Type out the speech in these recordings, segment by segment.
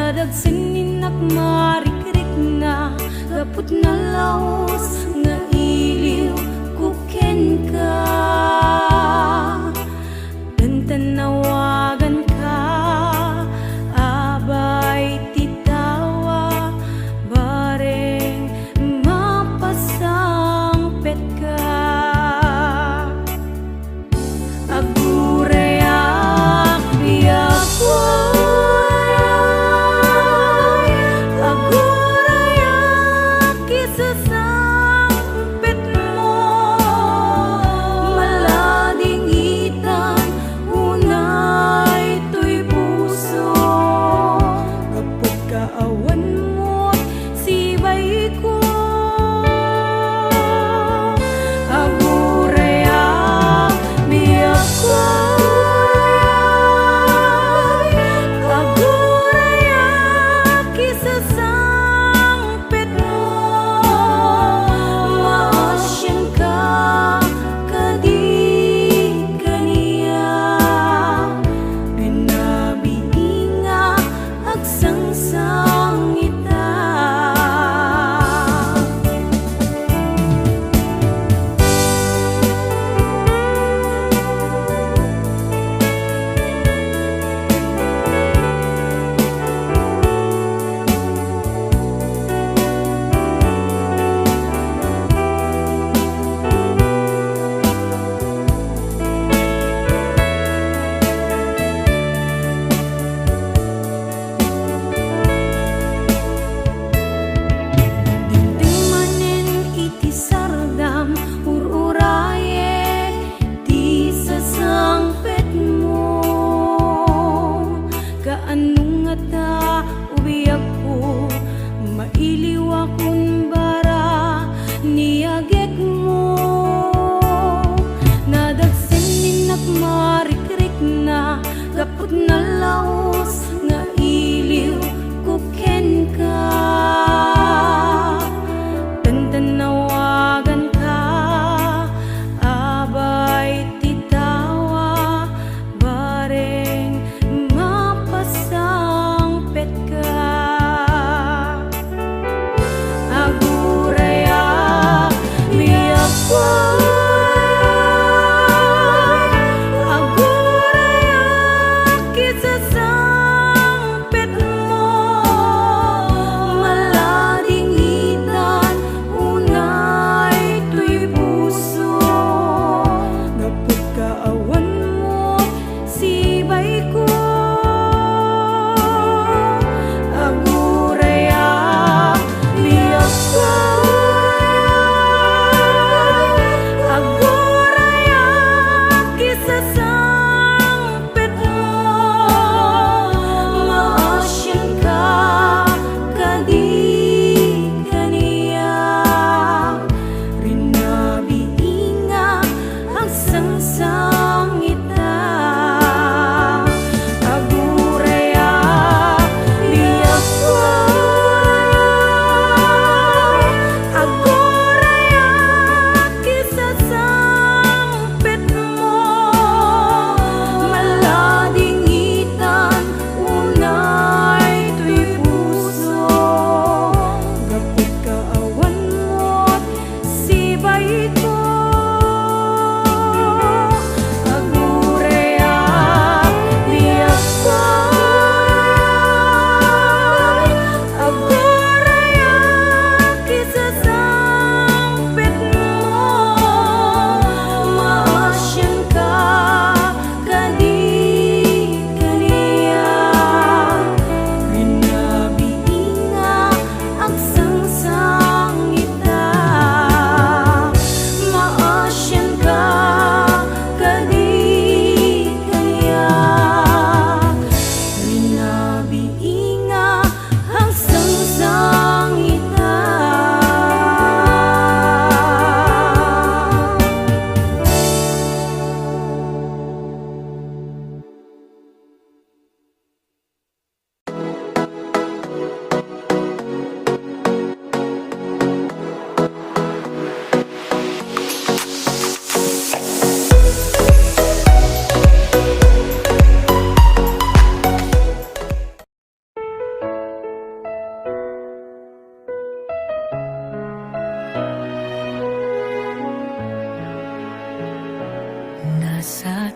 Dagsin nak marikrik na gapot na laos nga iliw kuken ka. Dan tanawagan ka abay titawa bareng mapasangpet ka. Agurayak biyakwa susang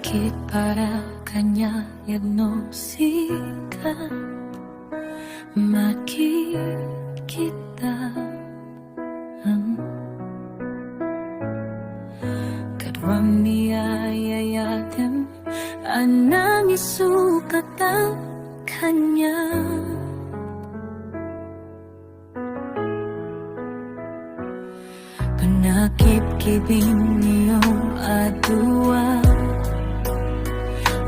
Sakit para kanya diagnosika, makikita kadwang niyayayatem anang isukat ang kanya. Panakip-kibing niyong adua,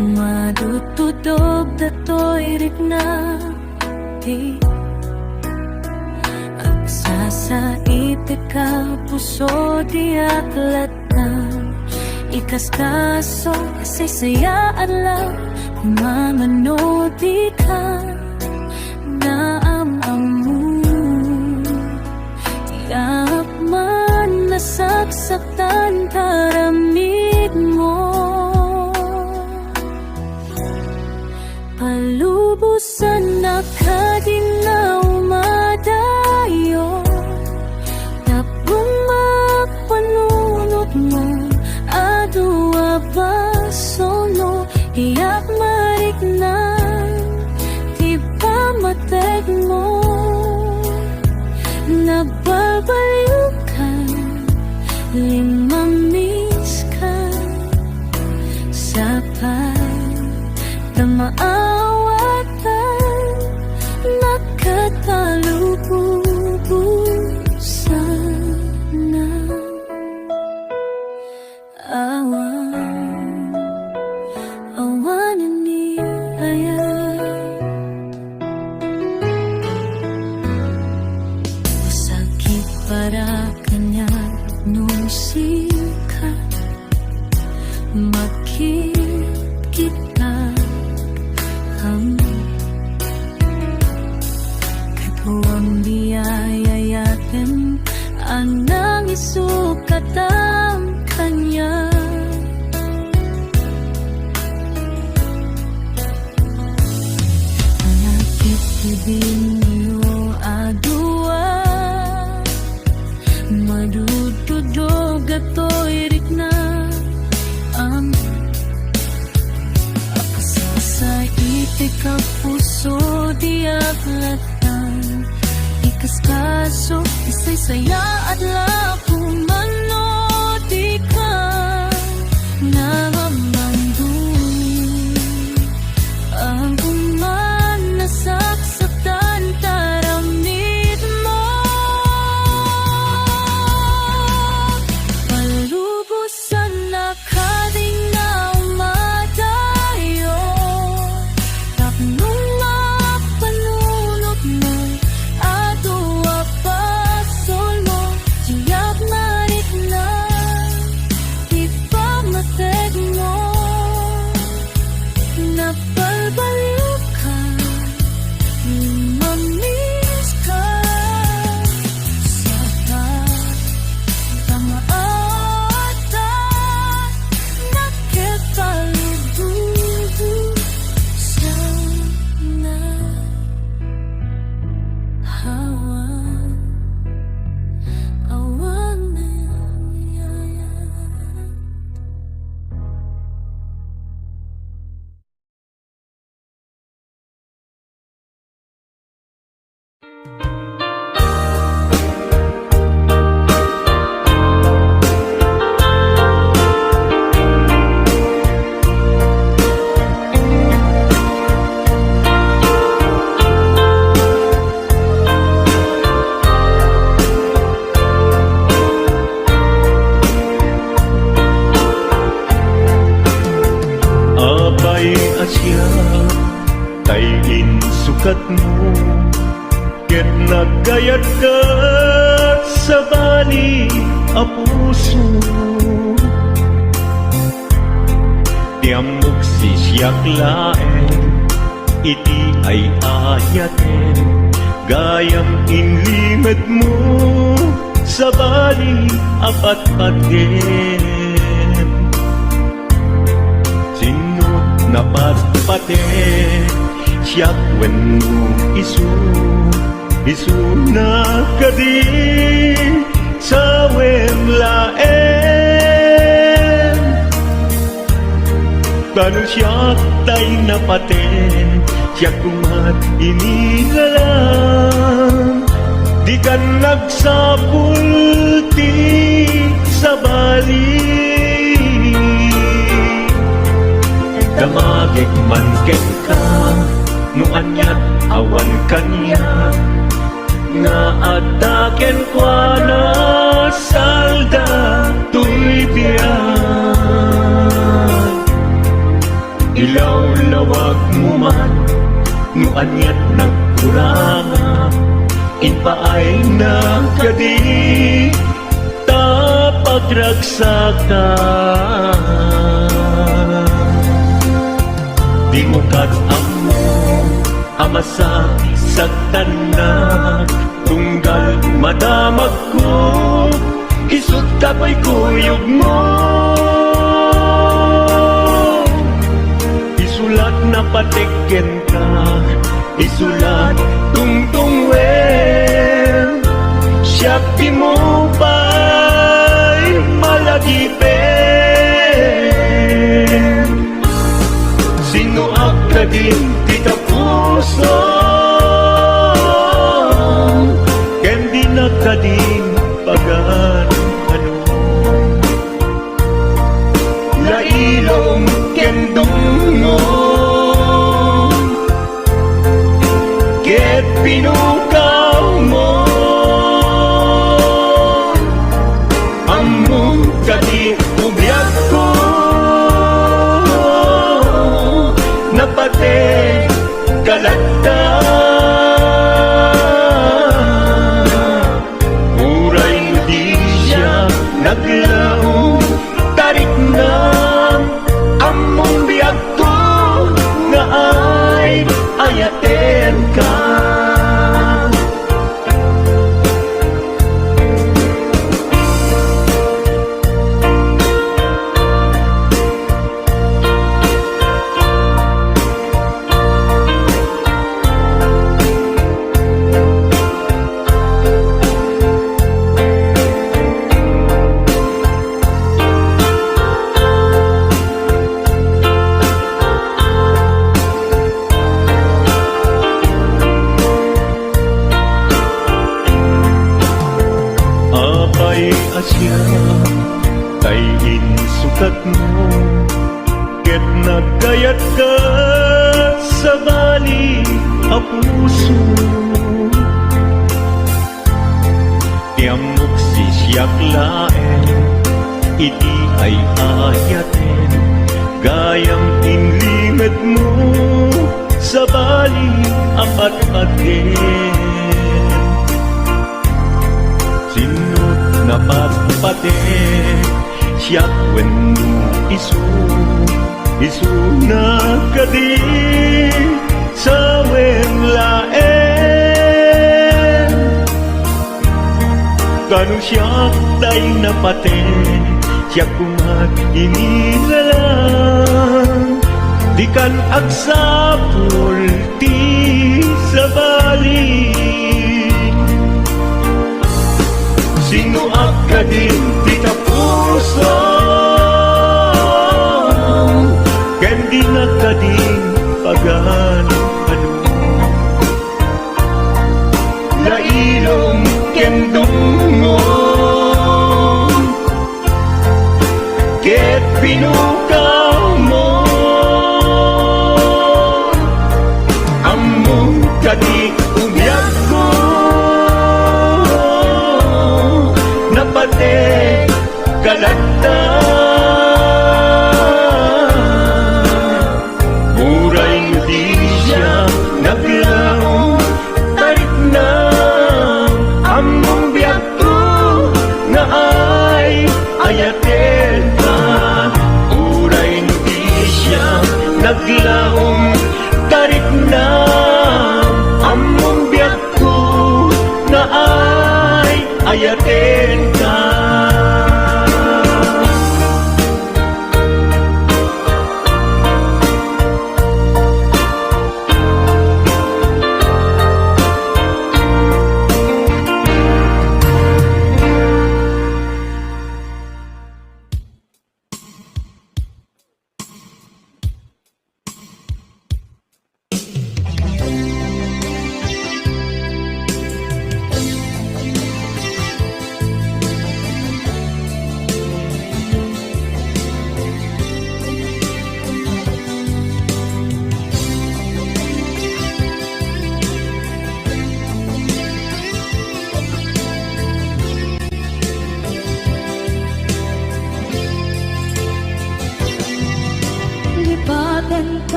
madutudog dato'y rikna di agsasait ka puso di aklatan, ikaskaso kasaysayan lang kumangano di ka naamamu, tiyak man nasaksaktan taramid mo. Palubusan na kadinaw madayo, tapong magpanunot mo adua basono, iyak mariknan di ba mateg mo, nagbabaliw ka limamis ka sa pagdamaawatan, nakatalubusan na awanan niya sakit para kanya nung sikat, makikita kadwang biyayayaten anang isukat ang kanya. Nakikibing niyo adua, madududog ato'y rikna sa puso di aklatan, ikaskaso isaysaya at lakumano di ka namamandun, ang kuman nasaksaktan taramid mo. Palubusan na kadinaw madayo, tapnong mapanunot mo adua pasol mo, tiyak mariknan di pa mateg mo, napalbaliw ka mamiss ka sa pagdamaatan, nakitalubusan na awan na abay asya kay insukat mo, ket nagkayat ka sa bali a puso, tiamok sisyak laeng iti ay ayaten, gayam inlimed mo sa bali apat paten. Napatpate siyak wenno isu na kadi sa wemlaen, Kanu siya tay napaten, siya kumat inilalang. Di ka nagsapulti sa bali. Damagig man ken ka, nuanyat awan kanya. Nga ataken kwa na salda tuy biyan. Ilaw lawag mo man, nuanyat nagkuranga. Inpaay na kadi tapagragsakan. Di mo amo amasa sa tanan. Tunggal madamag ko, isut kapoy kuyog mo. Isulat na patiken ka, isulat tungtung wen. Siya di mo ba'y malagipin? Sino ka din di ka puso? Ken di na ka din pagan ano. Lailong ken dungong, ket pinukaw mo. Among kadi ubyak ko, napate kalagta. Uray mo di siya naglaong, tarik na among biyak ko, nga ay ayaten ka. Asya kay insukat mo, ket nagkayat ka sa bali a puso. Tiamok si siyak laen, iti ay ayaten. Gayang inlimed mo sa bali apat-aten. Sinot napatpate siyak wenno isu na kadi sa wenlaen. Kanu siyak tay napate siyak kumat inilalang. Di kan agsapul ti sa bali. Sino ka din di ka puso? Ken di na ka din pagan ano. Lailong ken dungong, ket pinukaw mo. Among kadi ubyak ko, napate kalagta. Muray mo di siya naglaong, tarik na among biyak ko, nga ay ayaten ka. Muray mo di siya naglaong, tarik na among biyak ko, nga ay ayaten ka.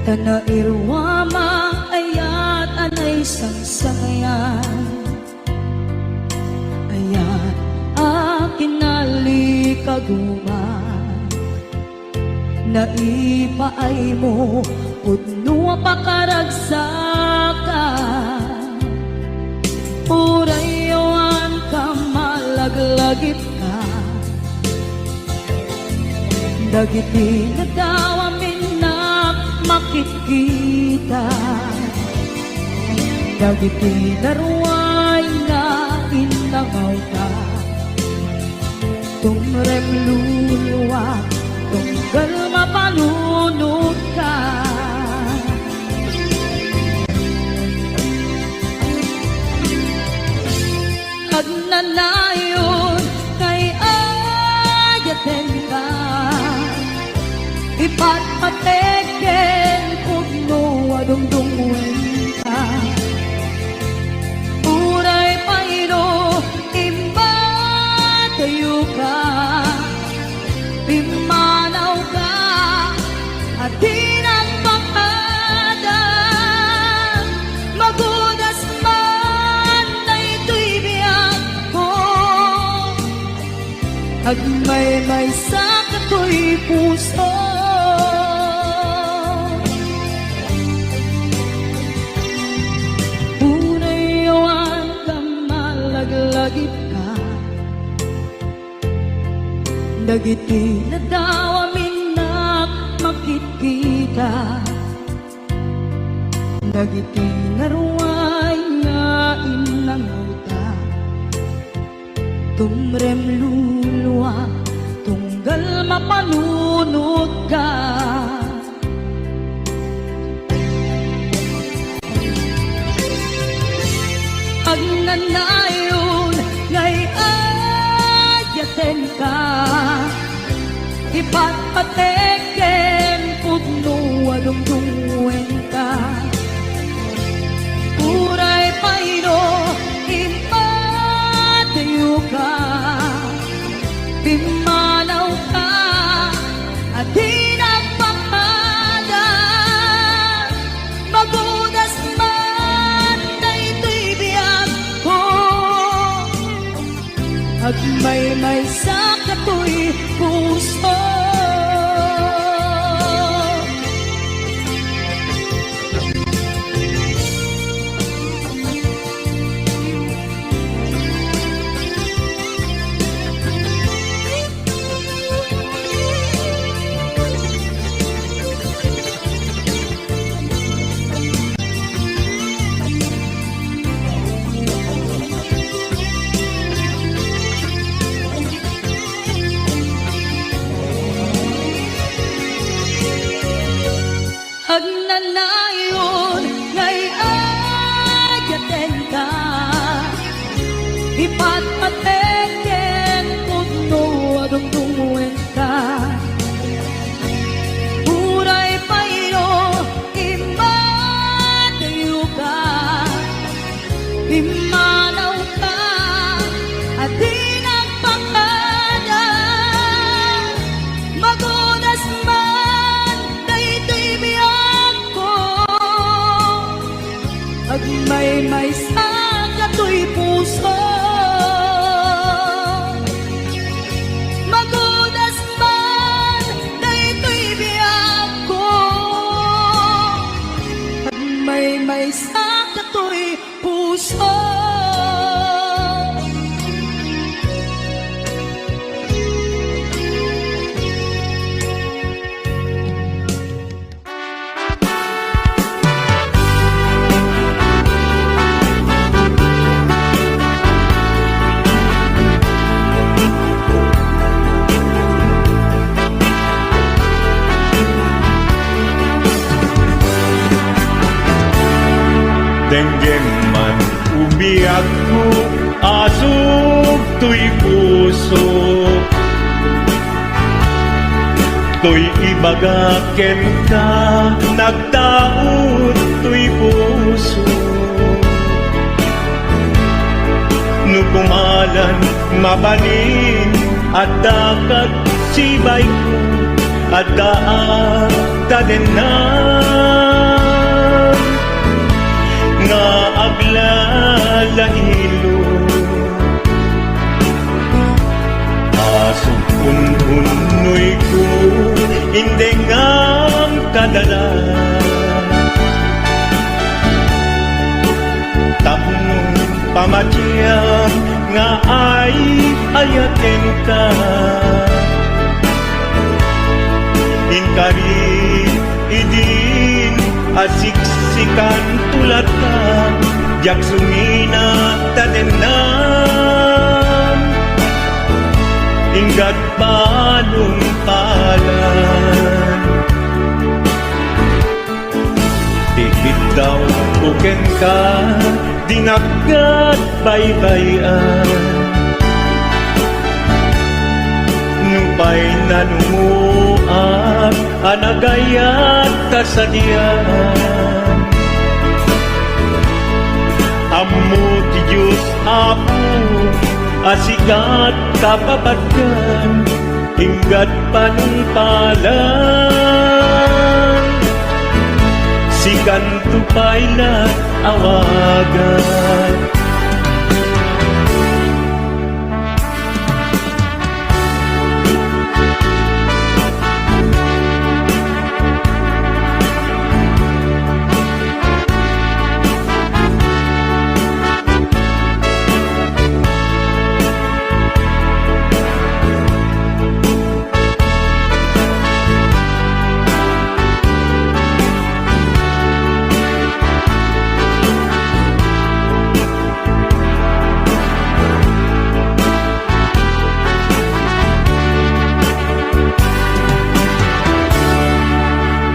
Tanairwama ayat anay sangsangayan, ayat akin nalikaguman, naipaay mo pudno pakaragsakan, urayawan ka malaglagip ka, dagiti nagdawamin na makikita, dagiti daruay na inangaw ka, tumrem luluwa, tunggal mapalunod ka. Agnanayon kay ayaten ka, ipatpateken pugno adungdungwen ka, uray payro imbatayo ka, pimanaw ka at tinagpakadan, magudas man na ito'y biyag ko, agmay-may sa kato'y puso. Urayawan ka malaglagip ka, dagiti nadawamin na makikita, dagiti naruay nga inangaw ka, tumrem luluwa, tunggal mapalunod ka. Agnanayon ngay ayaten ka, ipatpateken pudno adungdungwen ka, uray payno impatayo ka, pimanaw ka at tinagpakadan, magudas man na ito'y biyag ko, agmay-may sa kato'y puso. Agnanayon ngay ayaten ka, ipatpateken pudno adungdungwen ka, uray payno imbatayo ka, pimanaw ka at tinagpakadan, magudas man na ito'y biyag ko, agmay-may sa kato'y puso. Magudas man na ito'y biyag ko, agmay-may sa kato'y puso. Denggem man umiyak ko, asog to'y puso, to'y ibagaken ka, nagtaod to'y puso. Nukumalan mabalin at dakat sibay ko, at daan taden na nga aglalahilo. Asong unhunoy ko, hindi ngam kadala. Tapong pamatiyang nga ay ayaten ka. Inkari idin asiksikan tulad ka, jak sumina tatenam. Inggat panungpalan, tikit daw buken ka, dinagkat baybayan. Nupay nanumuat, anagayat kasadian. Ammo ti Diyos Apo, asikat kapapatkan, inggat panungpalan. Sikan tupaylat awagan.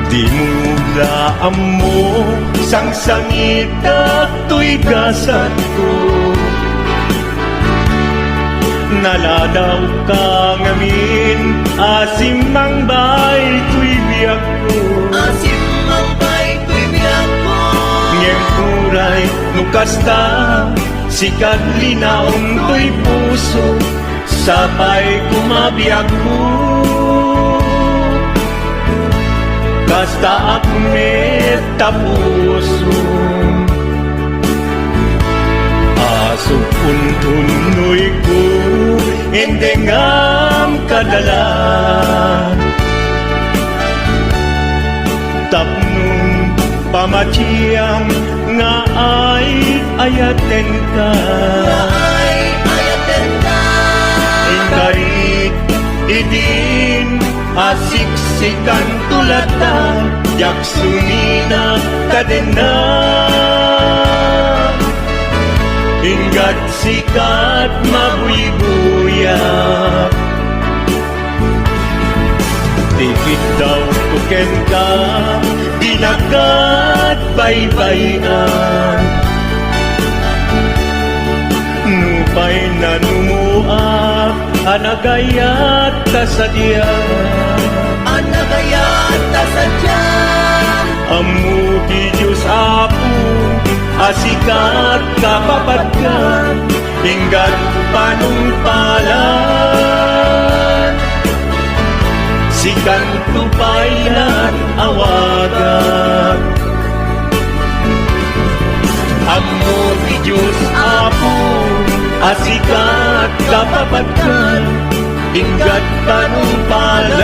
Di mula mo sang sangit at to'y gasat ko. Naladaw ka ngamin, asim mang bay to'y biyak ko. Asim mang bay to'y biyak ko. Ngem kuray nukasta, sikat linaong to'y puso, sabay kumabiyag ko. Kasta akmet tapuso, aso puntunoy ko, hindi ngam kadala. Tapnong pamatiyang nga ay ayaten ka. Ingarit idin asiksikan tulatan, yak sumina kadena. Inggat sikat mabuy-buyak, tikit daw tuken ka, dinagat baybayan. Nupay nanumuak, anagayat kasadyan. Anagayat kasadyan. Ammo ti Diyos Apo, asikat kapapatkan, inggat panungpalan. Sikan tupaylan awagan. Ammo ti Diyos Apo, asikat kapapatkan, inggat panungpalan.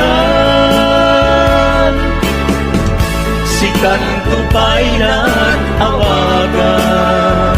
Sikan tupaylan awagan.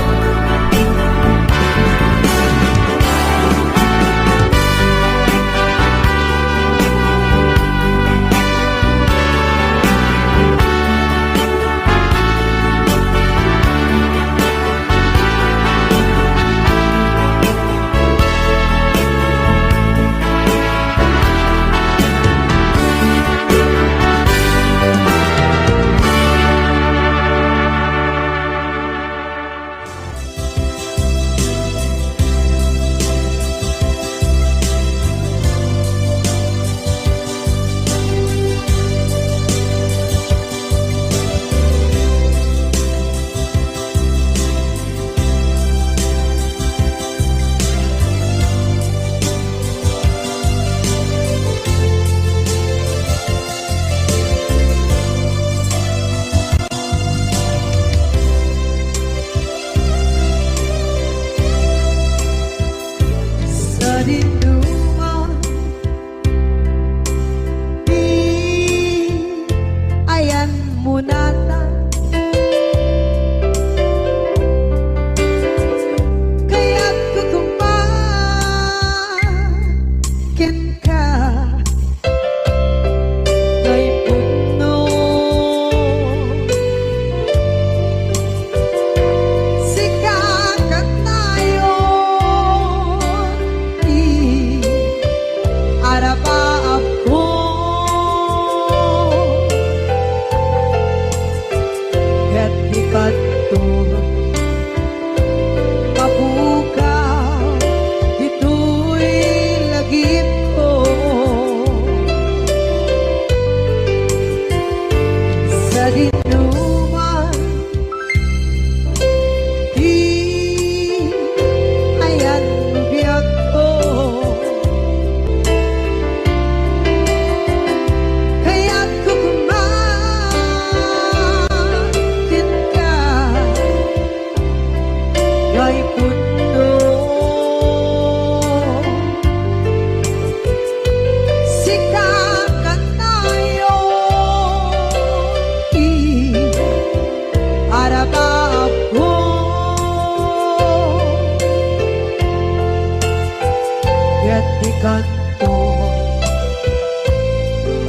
kanto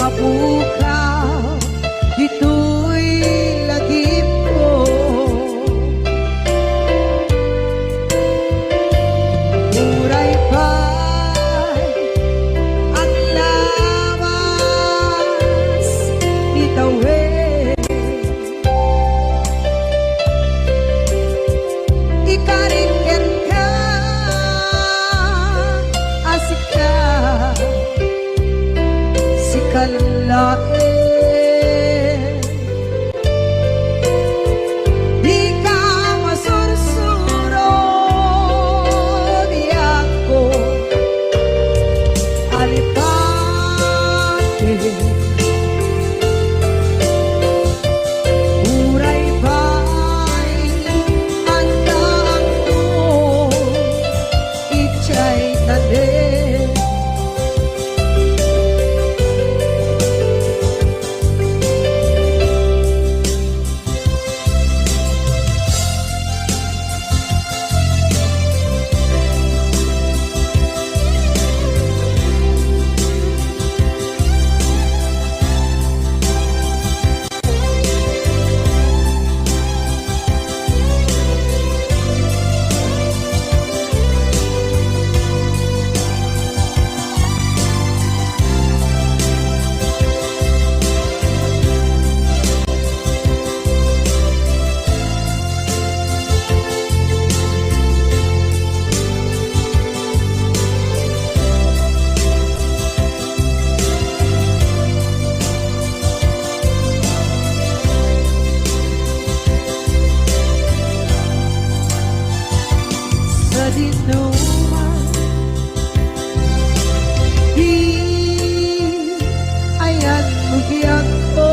mapukaw dito'y lagip ko. Muray pa'y ang lawas itawid, ikariken ka asik ka si kalain. Di ka masursuro di ako alipate. Muray pa'y ang daan mo ichay tanin. Sa dinuman di ayan mugiyak ko,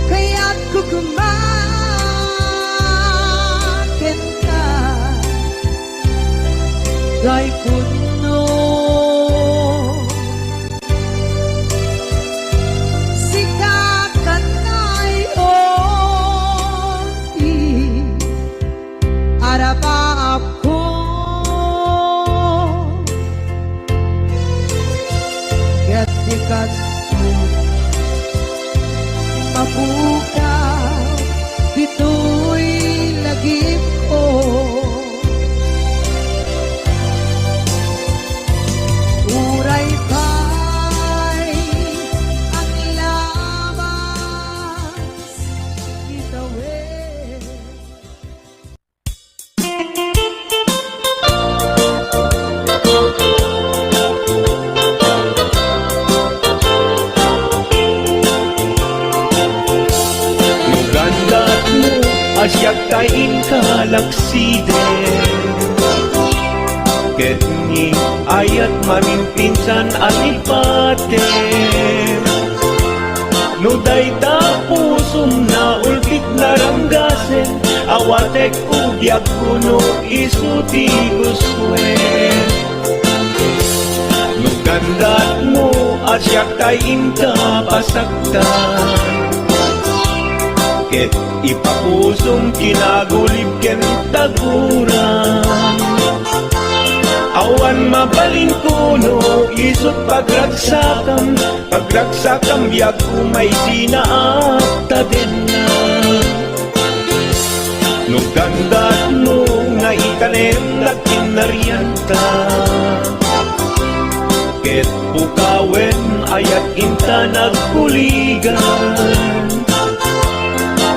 kaya't kukumakin ka gay puno. Sikakan ay arapa ako kaya't ikat ko mapukaw dito'y lagip ko. Uray pa'y ang labas itawid. Nugandat mo asyak kain kalaksiden, ket ni ayat maminpinsan alipate. No dayta pusum na ulkit naranggasen, awatek ugyak kuno isuti guswen. Nugandat mo asyak kain kapasaktan, ket ipapusong kinagulib ken taguran. Awan mabalin kuno isut pagragsakam, pagragsakam biag umay sinaakta din na. Nugandat mo nga ikanem na kinarianta, ket pukawen ayat inta nagkuligan.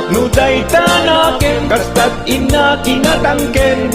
Nuday tanaken kastat ina kinatangken,